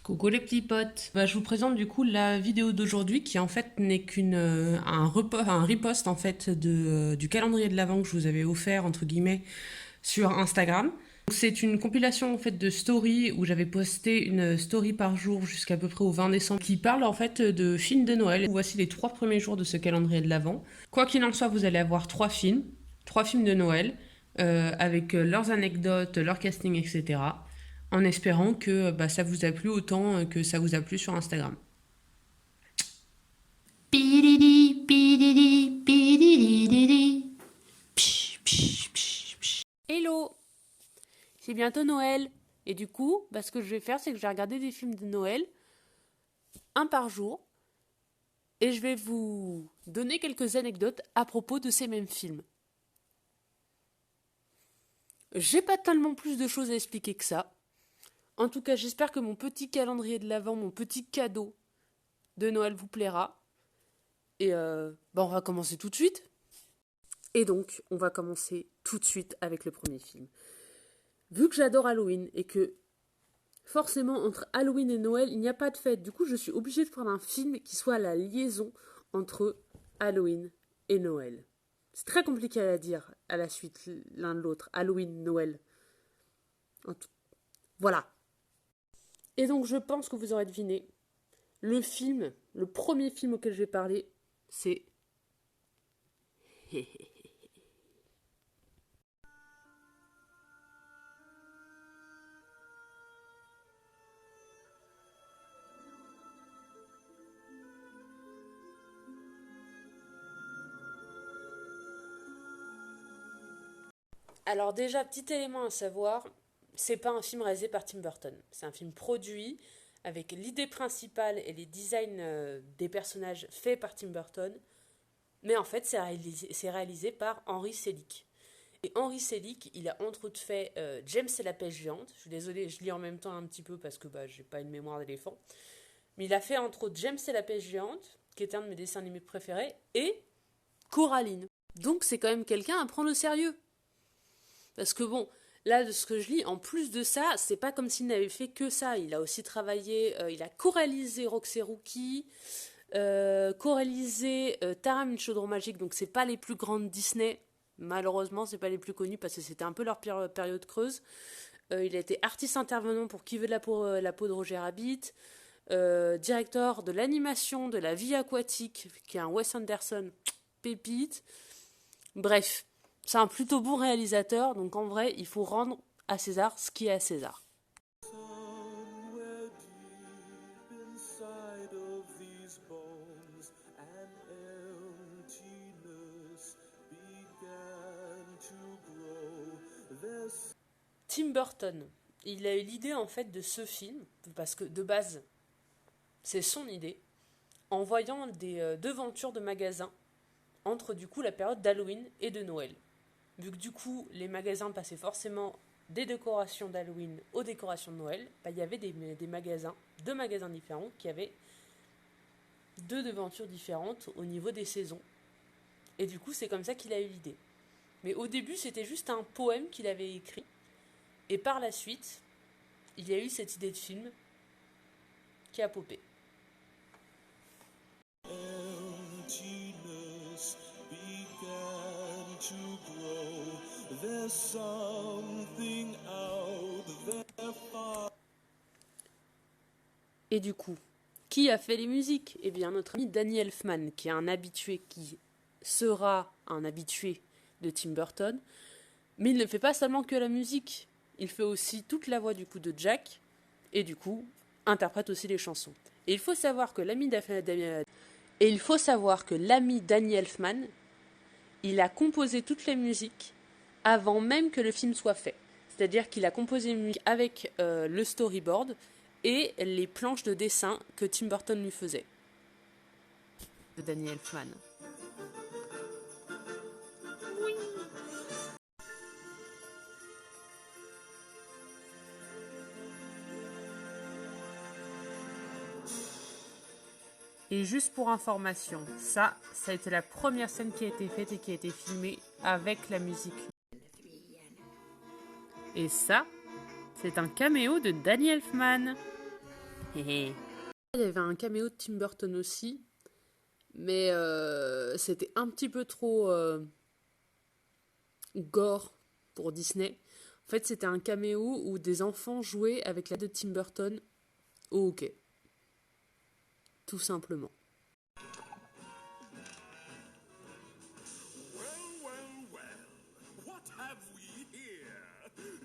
Coucou les petits potes. Je vous présente du coup la vidéo d'aujourd'hui qui en fait n'est un repost en fait du calendrier de l'Avent que je vous avais offert entre guillemets sur Instagram. Donc, c'est une compilation en fait de stories où j'avais posté une story par jour jusqu'à peu près au 20 décembre qui parle en fait de films de Noël. Voici les 3 premiers jours de ce calendrier de l'Avent. Quoi qu'il en soit, vous allez avoir 3 films de Noël avec leurs anecdotes, leur casting, etc. En espérant que ça vous a plu autant que ça vous a plu sur Instagram. Pididi, pididi, pididididi. Psh, psh, psh, psh. Hello. C'est bientôt Noël. Et du coup, ce que je vais faire, c'est que je vais regarder des films de Noël, un par jour, et je vais vous donner quelques anecdotes à propos de ces mêmes films. J'ai pas tellement plus de choses à expliquer que ça. En tout cas, j'espère que mon petit calendrier de l'Avent, mon petit cadeau de Noël vous plaira. Et on va commencer tout de suite. Et donc, on va commencer tout de suite avec le premier film. Vu que j'adore Halloween et que forcément entre Halloween et Noël, il n'y a pas de fête. Du coup, je suis obligée de prendre un film qui soit la liaison entre Halloween et Noël. C'est très compliqué à dire à la suite l'un de l'autre. Halloween, Noël. Voilà. Et donc, je pense que vous aurez deviné. Le premier film auquel je vais parler, c'est... Alors déjà, petit élément à savoir, c'est pas un film réalisé par Tim Burton. C'est un film produit avec l'idée principale et les designs des personnages faits par Tim Burton. Mais en fait, c'est réalisé par Henry Selick. Et Henry Selick, il a entre autres fait James et la pêche géante. Je suis désolée, je lis en même temps un petit peu parce que j'ai pas une mémoire d'éléphant. Mais il a fait entre autres James et la pêche géante, qui est un de mes dessins animés préférés, et Coraline. Donc c'est quand même quelqu'un à prendre au sérieux. Parce que là, de ce que je lis, en plus de ça, c'est pas comme s'il n'avait fait que ça. Il a aussi travaillé, il a choréalisé Roxy Rookie, choréalisé Taram, une chaudron magique, donc c'est pas les plus grandes Disney. Malheureusement, c'est pas les plus connus parce que c'était un peu leur période creuse. Il a été artiste intervenant pour Qui veut de la peau de Roger Rabbit, directeur de l'animation de La vie aquatique, qui est un Wes Anderson pépite. Bref, c'est un plutôt bon réalisateur, donc en vrai, il faut rendre à César ce qui est à César. Tim Burton, il a eu l'idée en fait de ce film, parce que de base, c'est son idée, en voyant des devantures de magasins entre du coup la période d'Halloween et de Noël. Vu que du coup les magasins passaient forcément des décorations d'Halloween aux décorations de Noël, il y avait deux magasins différents qui avaient deux devantures différentes au niveau des saisons. Et du coup c'est comme ça qu'il a eu l'idée. Mais au début c'était juste un poème qu'il avait écrit. Et par la suite, il y a eu cette idée de film qui a popé. Et du coup, qui a fait les musiques? Eh bien, notre ami Danny Elfman, qui sera un habitué de Tim Burton. Mais il ne fait pas seulement que la musique. Il fait aussi toute la voix du coup de Jack. Et du coup, interprète aussi les chansons. Et il faut savoir que l'ami Danny Elfman, il a composé toutes les musiques avant même que le film soit fait. C'est-à-dire qu'il a composé une musique avec le storyboard et les planches de dessin que Tim Burton lui faisait. De Danny Elfman. Oui. Et juste pour information, ça a été la première scène qui a été faite et qui a été filmée avec la musique. Et ça, c'est un caméo de Danny Elfman. Il y avait un caméo de Tim Burton aussi, mais c'était un petit peu trop gore pour Disney. En fait, c'était un caméo où des enfants jouaient avec l'aide de Tim Burton au hockey. Tout simplement. What have we here?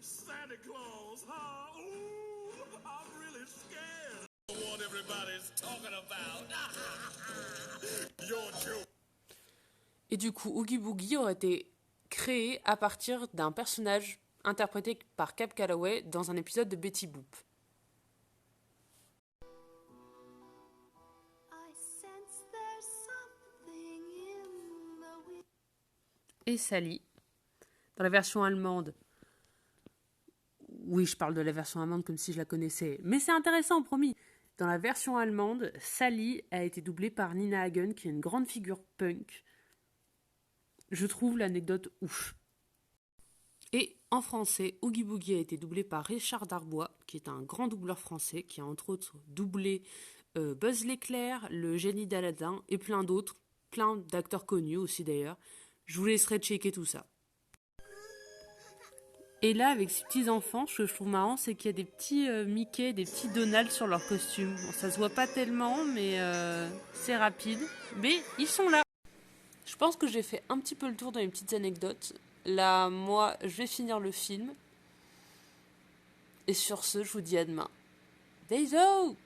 Santa Claus, huh? Ooh, I'm really scared. What everybody's talking about. Your joke. Et du coup, Oogie Boogie aurait été créé à partir d'un personnage interprété par Cab Calloway dans un épisode de Betty Boop. Et Sally, dans la version allemande, oui, je parle de la version allemande comme si je la connaissais, mais c'est intéressant, promis. Dans la version allemande, Sally a été doublée par Nina Hagen, qui est une grande figure punk. Je trouve l'anecdote ouf. Et en français, Oogie Boogie a été doublé par Richard Darbois, qui est un grand doubleur français, qui a entre autres doublé Buzz l'éclair, le génie d'Aladin et plein d'autres, plein d'acteurs connus aussi d'ailleurs. Je vous laisserai checker tout ça. Et là, avec ces petits enfants, ce que je trouve marrant, c'est qu'il y a des petits Mickey, des petits Donald sur leur costume. Bon, ça se voit pas tellement, mais c'est rapide. Mais ils sont là. Je pense que j'ai fait un petit peu le tour dans les petites anecdotes. Là, moi, je vais finir le film. Et sur ce, je vous dis à demain. Bisous!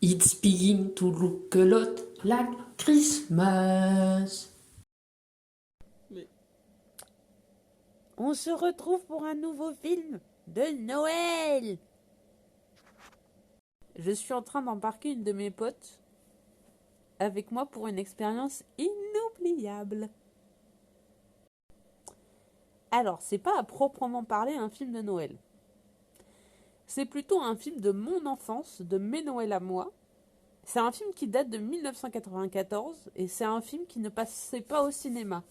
It's begin to look a lot like Christmas. On se retrouve pour un nouveau film de Noël. Je suis en train d'embarquer une de mes potes avec moi pour une expérience inoubliable. Alors, c'est pas à proprement parler un film de Noël. C'est plutôt un film de mon enfance, de mes Noëls à moi. C'est un film qui date de 1994 et c'est un film qui ne passait pas au cinéma.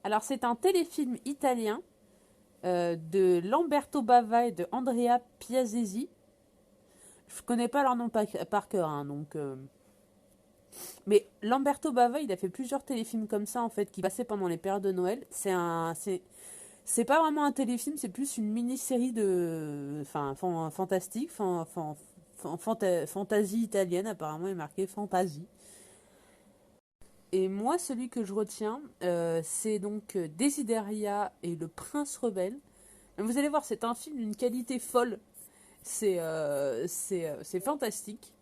Alors, c'est un téléfilm italien de Lamberto Bava et de Andrea Piazzesi. Je connais pas leur nom par cœur, hein, donc. Mais Lamberto Bava, il a fait plusieurs téléfilms comme ça en fait, qui passaient pendant les périodes de Noël. C'est pas vraiment un téléfilm, c'est plus une mini-série de, fantastique, fantasy italienne. Apparemment, il est marqué fantasy. Et moi, celui que je retiens, c'est donc Desideria et le Prince Rebelle. Vous allez voir, c'est un film d'une qualité folle. C'est fantastique.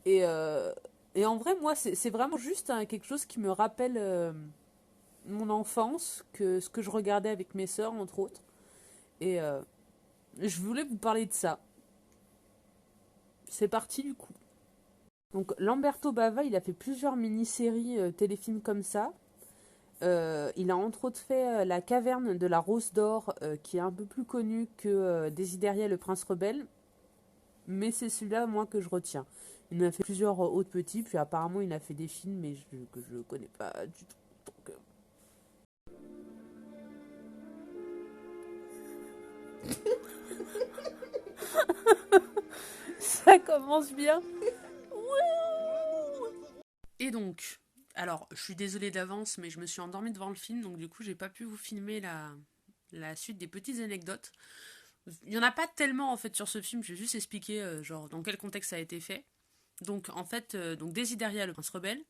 Et en vrai, moi, c'est vraiment juste quelque chose qui me rappelle mon enfance, ce que je regardais avec mes sœurs, entre autres. Et je voulais vous parler de ça. C'est parti du coup. Donc Lamberto Bava, il a fait plusieurs mini-séries téléfilms comme ça. Il a entre autres fait La Caverne de la Rose d'Or, qui est un peu plus connu que Desideria le Prince Rebelle. Mais c'est celui-là, moi, que je retiens. Il en a fait plusieurs autres petits, puis apparemment il a fait des films, mais que je connais pas du tout. Donc, ça commence bien. Et donc, alors, je suis désolée d'avance, mais je me suis endormie devant le film, donc du coup, j'ai pas pu vous filmer la suite des petites anecdotes. Il y en a pas tellement, en fait, sur ce film, je vais juste expliquer, genre, dans quel contexte ça a été fait. Donc, en fait, Desideria, le Prince Rebelle,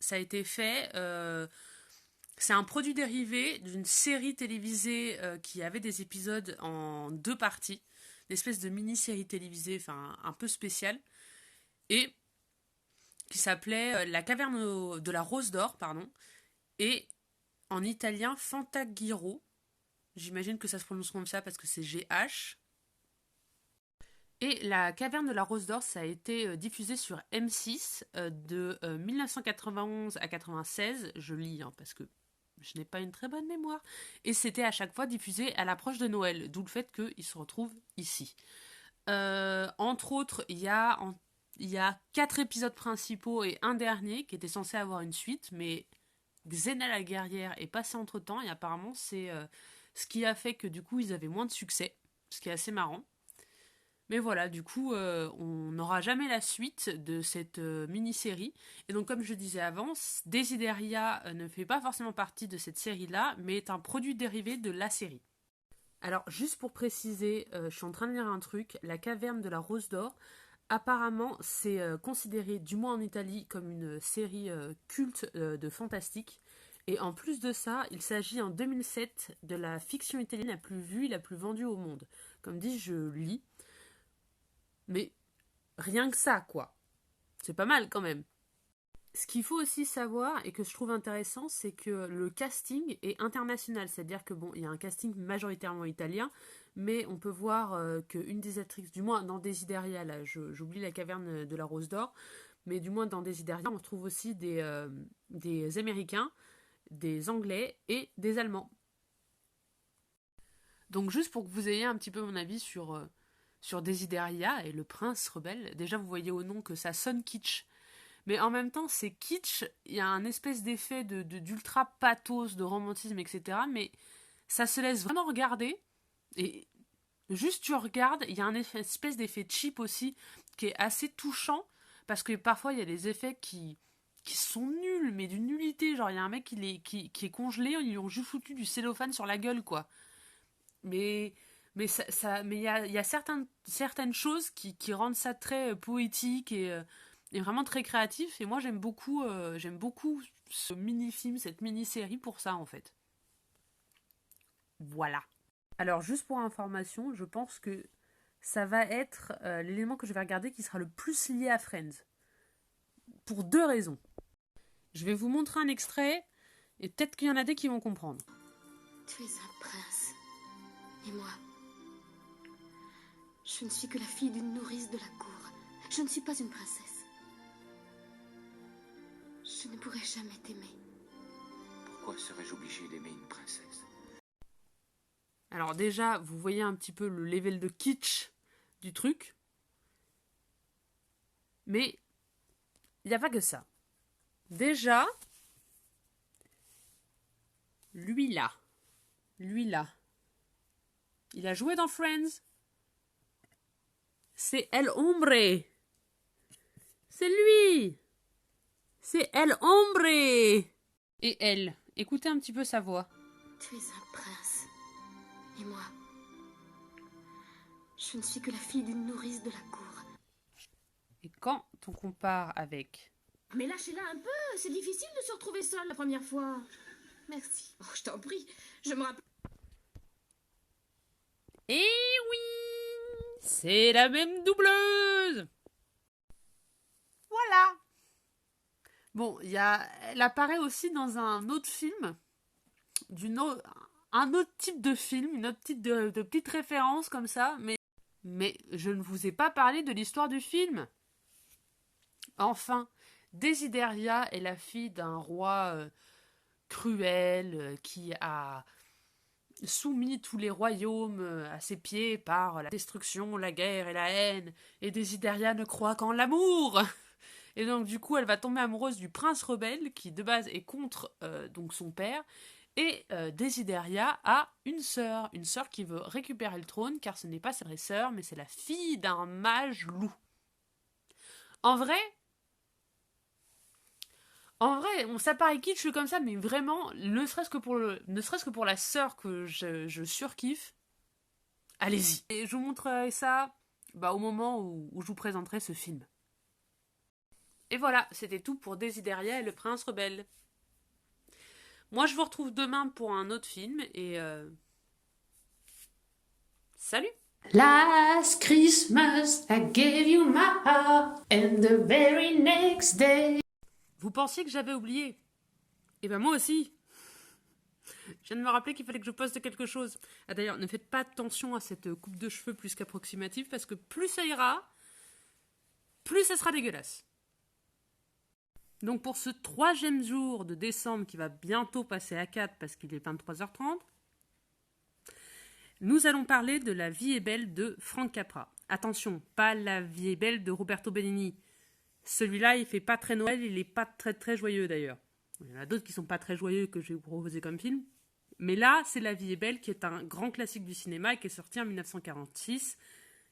ça a été fait... c'est un produit dérivé d'une série télévisée qui avait des épisodes en 2 parties. Une espèce de mini-série télévisée, enfin, un peu spéciale. Et qui s'appelait La Caverne de la Rose d'Or, pardon. Et en italien, Fantaghiro. J'imagine que ça se prononce comme ça parce que c'est GH. Et La Caverne de la Rose d'Or, ça a été diffusé sur M6 de 1991 à 96. Je lis, hein, parce que je n'ai pas une très bonne mémoire. Et c'était à chaque fois diffusé à l'approche de Noël, d'où le fait qu'il se retrouve ici. Entre autres, il y a il y a 4 épisodes principaux et un dernier qui était censé avoir une suite, mais Xena la guerrière est passée entre-temps et apparemment c'est ce qui a fait que du coup ils avaient moins de succès, ce qui est assez marrant. Mais voilà, du coup, on n'aura jamais la suite de cette mini-série. Et donc, comme je disais avant, Desideria ne fait pas forcément partie de cette série-là, mais est un produit dérivé de la série. Alors, juste pour préciser, je suis en train de lire un truc. La caverne de la Rose d'Or, apparemment, c'est considéré, du moins en Italie, comme une série culte de fantastique. Et en plus de ça, il s'agit en 2007 de la fiction italienne la plus vue et la plus vendue au monde. Comme dit, je lis. Mais rien que ça, quoi. C'est pas mal quand même. Ce qu'il faut aussi savoir, et que je trouve intéressant, c'est que le casting est international. C'est-à-dire que bon, il y a un casting majoritairement italien, mais on peut voir qu'une des actrices, du moins dans Desideria, là, j'oublie la caverne de la Rose d'Or, mais du moins dans Desideria, on retrouve aussi des Américains, des Anglais et des Allemands. Donc juste pour que vous ayez un petit peu mon avis sur Desideria et le prince rebelle. Déjà, vous voyez au nom que ça sonne kitsch. Mais en même temps, c'est kitsch, il y a un espèce d'effet d'ultra pathos, de romantisme, etc. Mais ça se laisse vraiment regarder. Et juste tu regardes, il y a un espèce d'effet cheap aussi, qui est assez touchant. Parce que parfois, il y a des effets qui sont nuls, mais d'une nullité. Genre, il y a un mec qui est congelé, ils lui ont juste foutu du cellophane sur la gueule, quoi. Mais il y a certaines choses qui rendent ça très poétique et vraiment très créatif. Et moi, j'aime beaucoup ce mini-film, cette mini-série pour ça, en fait. Voilà. Alors, juste pour information, je pense que ça va être l'élément que je vais regarder qui sera le plus lié à Friends. Pour 2 raisons. Je vais vous montrer un extrait et peut-être qu'il y en a des qui vont comprendre. Tu es un prince. Et moi, je ne suis que la fille d'une nourrice de la cour. Je ne suis pas une princesse. Je ne pourrai jamais t'aimer. Pourquoi serais-je obligé d'aimer une princesse? Alors déjà, vous voyez un petit peu le level de kitsch du truc. Mais il n'y a pas que ça. Déjà, lui là. Il a joué dans Friends. C'est El Hombre. C'est lui. C'est El Hombre. Et elle. Écoutez un petit peu sa voix. Tu es un prince. Et moi, je ne suis que la fille d'une nourrice de la cour. Et quand on compare avec... Mais lâchez-la un peu, c'est difficile de se retrouver seule la première fois. Merci. Oh, je t'en prie, je me rappelle... Eh oui, c'est la même doubleuse. Voilà. Bon, elle apparaît aussi dans un autre film, un autre type de film, une autre type de petite référence comme ça, mais je ne vous ai pas parlé de l'histoire du film. Enfin, Desideria est la fille d'un roi cruel qui a soumis tous les royaumes à ses pieds par la destruction, la guerre et la haine, et Desideria ne croit qu'en l'amour. Et donc du coup elle va tomber amoureuse du prince rebelle qui de base est contre donc son père, et Desideria a une sœur qui veut récupérer le trône car ce n'est pas sa vraie sœur mais c'est la fille d'un mage loup. En vrai, ça paraît kitsch comme ça, mais vraiment, ne serait-ce que pour la sœur que je surkiffe, allez-y. Et je vous montrerai ça au moment où je vous présenterai ce film. Et voilà, c'était tout pour Desideria et le prince rebelle. Moi, je vous retrouve demain pour un autre film et... Salut! Last Christmas I gave you my heart, and the very next day. Vous pensiez que j'avais oublié? Eh ben moi aussi. Je viens de me rappeler qu'il fallait que je poste quelque chose. Ah d'ailleurs, ne faites pas attention à cette coupe de cheveux plus qu'approximative, parce que plus ça ira, plus ça sera dégueulasse. Donc pour ce 3e jour de décembre qui va bientôt passer à 4 parce qu'il est 23h30, nous allons parler de La vie est belle de Frank Capra. Attention, pas La vie est belle de Roberto Benigni. Celui-là, il fait pas très Noël, il est pas très très joyeux d'ailleurs. Il y en a d'autres qui sont pas très joyeux que je vais vous proposer comme film. Mais là, c'est La vie est belle, qui est un grand classique du cinéma et qui est sorti en 1946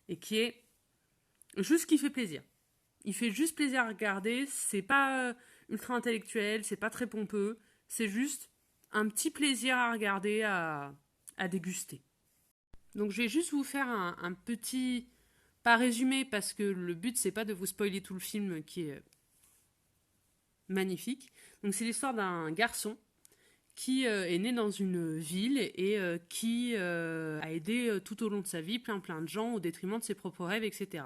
et qui fait plaisir. Il fait juste plaisir à regarder, c'est pas ultra intellectuel, c'est pas très pompeux, c'est juste un petit plaisir à regarder, à déguster. Donc je vais juste vous faire un petit, pas résumé parce que le but c'est pas de vous spoiler tout le film qui est magnifique. Donc c'est l'histoire d'un garçon qui est né dans une ville et qui a aidé tout au long de sa vie plein de gens au détriment de ses propres rêves, etc.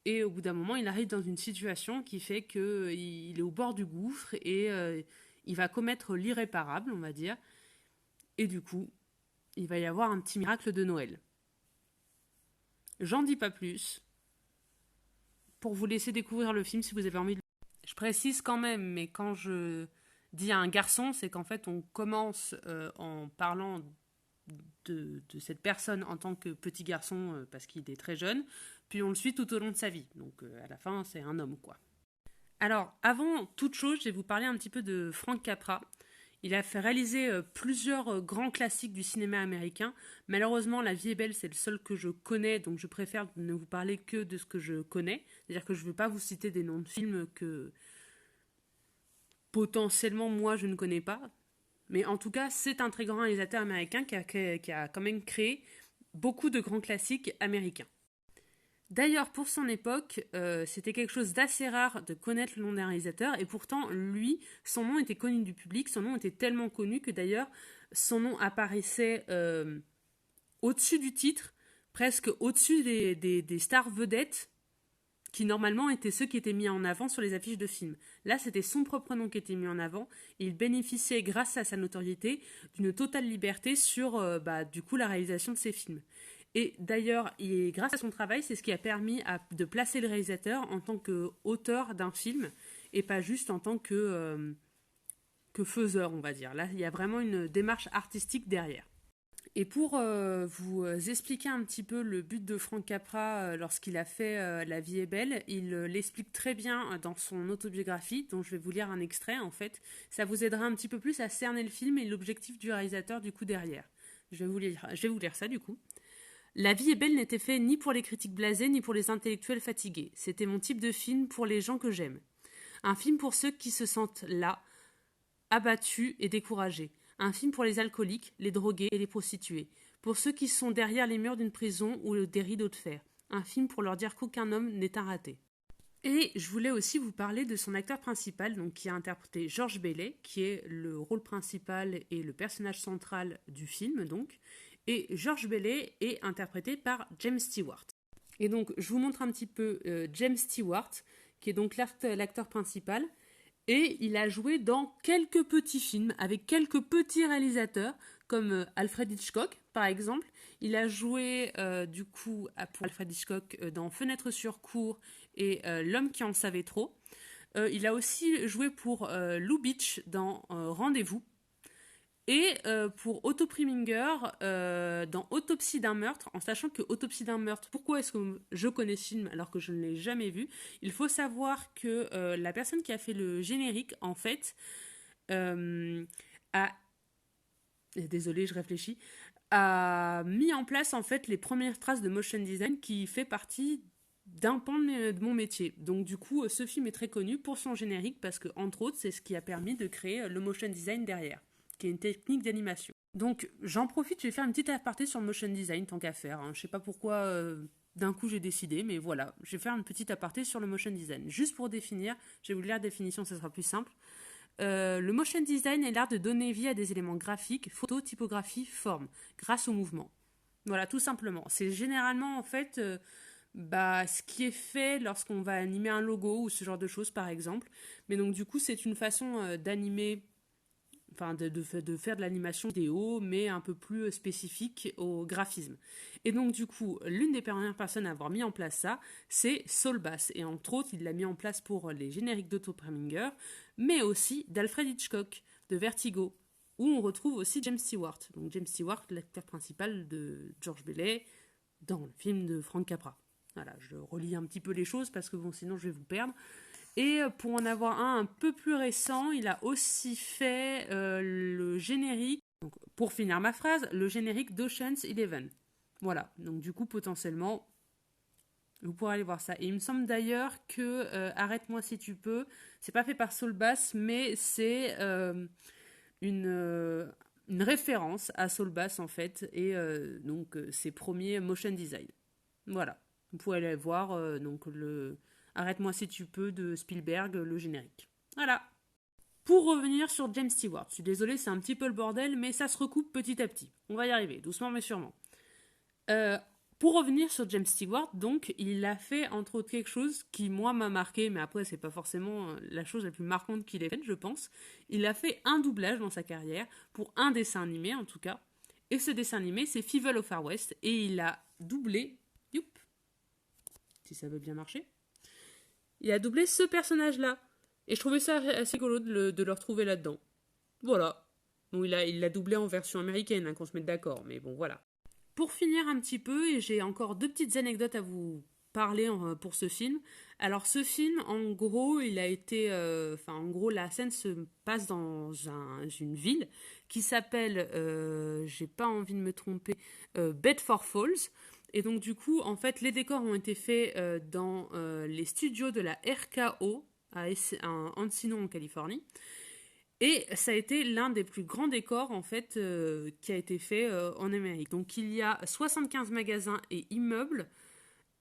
Et au bout d'un moment, il arrive dans une situation qui fait qu'il est au bord du gouffre et il va commettre l'irréparable, on va dire. Et du coup, il va y avoir un petit miracle de Noël. J'en dis pas plus pour vous laisser découvrir le film si vous avez envie de... Je précise quand même, mais quand je dis à un garçon, c'est qu'en fait, on commence en parlant de cette personne en tant que petit garçon parce qu'il est très jeune, puis on le suit tout au long de sa vie. Donc à la fin, c'est un homme, quoi. Alors, avant toute chose, je vais vous parler un petit peu de Frank Capra. Il a fait réaliser plusieurs grands classiques du cinéma américain. Malheureusement, La vie est belle, c'est le seul que je connais, donc je préfère ne vous parler que de ce que je connais. C'est-à-dire que je ne vais pas vous citer des noms de films que potentiellement moi je ne connais pas. Mais en tout cas, c'est un très grand réalisateur américain qui a quand même créé beaucoup de grands classiques américains. D'ailleurs, pour son époque, c'était quelque chose d'assez rare de connaître le nom d'un réalisateur, et pourtant, lui, son nom était connu du public, son nom était tellement connu que d'ailleurs, son nom apparaissait au-dessus du titre, presque au-dessus des stars vedettes, qui normalement étaient ceux qui étaient mis en avant sur les affiches de films. Là, c'était son propre nom qui était mis en avant, et il bénéficiait, grâce à sa notoriété, d'une totale liberté sur, du coup, la réalisation de ses films. Et d'ailleurs, grâce à son travail, c'est ce qui a permis de placer le réalisateur en tant qu'auteur d'un film et pas juste en tant que faiseur, on va dire. Là, il y a vraiment une démarche artistique derrière. Et pour vous expliquer un petit peu le but de Frank Capra lorsqu'il a fait La vie est belle, il l'explique très bien dans son autobiographie, dont je vais vous lire un extrait en fait. Ça vous aidera un petit peu plus à cerner le film et l'objectif du réalisateur du coup derrière. Je vais vous lire ça du coup. La vie est belle n'était fait ni pour les critiques blasés ni pour les intellectuels fatigués. C'était mon type de film pour les gens que j'aime. Un film pour ceux qui se sentent là, abattus et découragés. Un film pour les alcooliques, les drogués et les prostituées. Pour ceux qui sont derrière les murs d'une prison ou des rideaux de fer. Un film pour leur dire qu'aucun homme n'est un raté. Et je voulais aussi vous parler de son acteur principal, donc qui a interprété George Bailey, qui est le rôle principal et le personnage central du film, donc. Et George Bailey est interprété par James Stewart. Et donc, je vous montre un petit peu James Stewart, qui est donc l'acteur principal. Et il a joué dans quelques petits films avec quelques petits réalisateurs, comme Alfred Hitchcock, par exemple. Il a joué, pour Alfred Hitchcock dans Fenêtre sur cour et L'homme qui en savait trop. Il a aussi joué pour Lou Beach dans Rendez-vous. Et pour Otto Preminger, dans Autopsie d'un meurtre, en sachant que Autopsie d'un meurtre, pourquoi est-ce que je connais ce film alors que je ne l'ai jamais vu? Il faut savoir que la personne qui a fait le générique, en fait, désolée, je réfléchis, a mis en place en fait les premières traces de motion design qui fait partie d'un pan de mon métier. Donc du coup, ce film est très connu pour son générique parce que, entre autres, c'est ce qui a permis de créer le motion design derrière, qui est une technique d'animation. Donc j'en profite, je vais faire une petite aparté sur le motion design tant qu'à faire. Je sais pas pourquoi d'un coup j'ai décidé, mais voilà, je vais faire une petite aparté sur le motion design. Juste pour définir, je vais vous lire la définition, ça sera plus simple. Le motion design est l'art de donner vie à des éléments graphiques, photos, typographie, forme, grâce au mouvement. Voilà, tout simplement. C'est généralement en fait ce qui est fait lorsqu'on va animer un logo ou ce genre de choses par exemple. Mais donc du coup c'est une façon d'animer, enfin de faire de l'animation vidéo, mais un peu plus spécifique au graphisme. Et donc du coup, l'une des premières personnes à avoir mis en place ça, c'est Saul Bass. Et entre autres, il l'a mis en place pour les génériques d'Otto Preminger, mais aussi d'Alfred Hitchcock, de Vertigo, où on retrouve aussi James Stewart. Donc James Stewart, l'acteur principal de George Bailey, dans le film de Frank Capra. Voilà, je relis un petit peu les choses parce que bon, sinon je vais vous perdre. Et pour en avoir un peu plus récent, il a aussi fait le générique, donc, pour finir ma phrase, le générique d'Ocean's 11. Voilà, donc du coup, potentiellement, vous pourrez aller voir ça. Et il me semble d'ailleurs que Arrête-moi si tu peux, c'est pas fait par Saul Bass, mais c'est une référence à Saul Bass en fait, et donc ses premiers motion design. Voilà, vous pouvez aller voir donc le Arrête-moi si tu peux de Spielberg, le générique. Voilà. Pour revenir sur James Stewart, je suis désolée, c'est un petit peu le bordel, mais ça se recoupe petit à petit. On va y arriver, doucement mais sûrement. Pour revenir sur James Stewart, donc, il a fait entre autres quelque chose qui, moi, m'a marqué, mais après, c'est pas forcément la chose la plus marquante qu'il ait faite, je pense. Il a fait un doublage dans sa carrière, pour un dessin animé en tout cas. Et ce dessin animé, c'est Fievel au Far West, et il a doublé. Youp, si ça veut bien marcher. Il a doublé ce personnage-là. Et je trouvais ça assez rigolo de le retrouver là-dedans. Voilà. Bon, il l'a doublé en version américaine, hein, qu'on se mette d'accord, mais bon, voilà. Pour finir un petit peu, et j'ai encore 2 petites anecdotes à vous parler pour ce film. Alors ce film, en gros, il a été... en gros, la scène se passe dans une ville qui s'appelle, j'ai pas envie de me tromper, Bedford Falls. Et donc du coup, en fait, les décors ont été faits dans les studios de la RKO à Encino, en Californie. Et ça a été l'un des plus grands décors en fait qui a été fait en Amérique. Donc il y a 75 magasins et immeubles,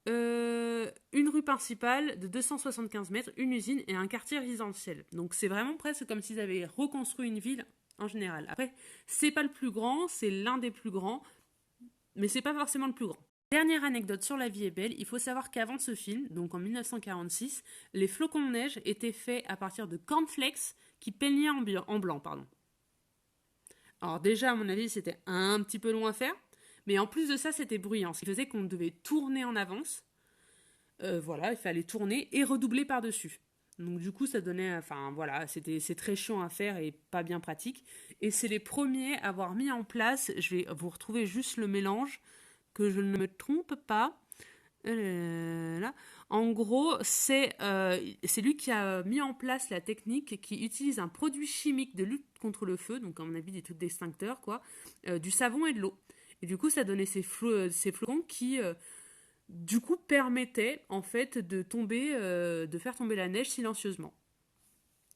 une rue principale de 275 mètres, une usine et un quartier résidentiel. Donc c'est vraiment presque comme s'ils avaient reconstruit une ville en général. Après, c'est pas le plus grand, c'est l'un des plus grands, mais c'est pas forcément le plus grand. Dernière anecdote sur La vie est belle, il faut savoir qu'avant ce film, donc en 1946, les flocons de neige étaient faits à partir de cornflakes qui peignaient en blanc. Alors déjà, à mon avis, c'était un petit peu long à faire, mais en plus de ça, c'était bruyant, ce qui faisait qu'on devait tourner en avance. Voilà, il fallait tourner et redoubler par-dessus. Donc du coup, ça donnait... Enfin voilà, c'est très chiant à faire et pas bien pratique. Et c'est les premiers à avoir mis en place, je vais vous retrouver juste le mélange, que je ne me trompe pas. Là. En gros, c'est lui qui a mis en place la technique qui utilise un produit chimique de lutte contre le feu, donc à mon avis des trucs d'extincteur, quoi, du savon et de l'eau. Et du coup, ça donnait ces flocons qui, du coup, permettaient en fait de faire tomber la neige silencieusement.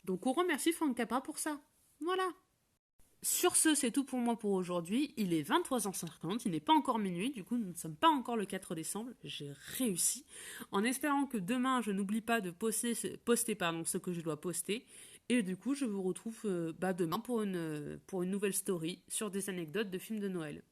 Donc on remercie Frank Capra pour ça. Voilà. Sur ce, c'est tout pour moi pour aujourd'hui. Il est 23h50, il n'est pas encore minuit, du coup nous ne sommes pas encore le 4 décembre. J'ai réussi. En espérant que demain je n'oublie pas de poster ce que je dois poster. Et du coup je vous retrouve demain pour une nouvelle story sur des anecdotes de films de Noël.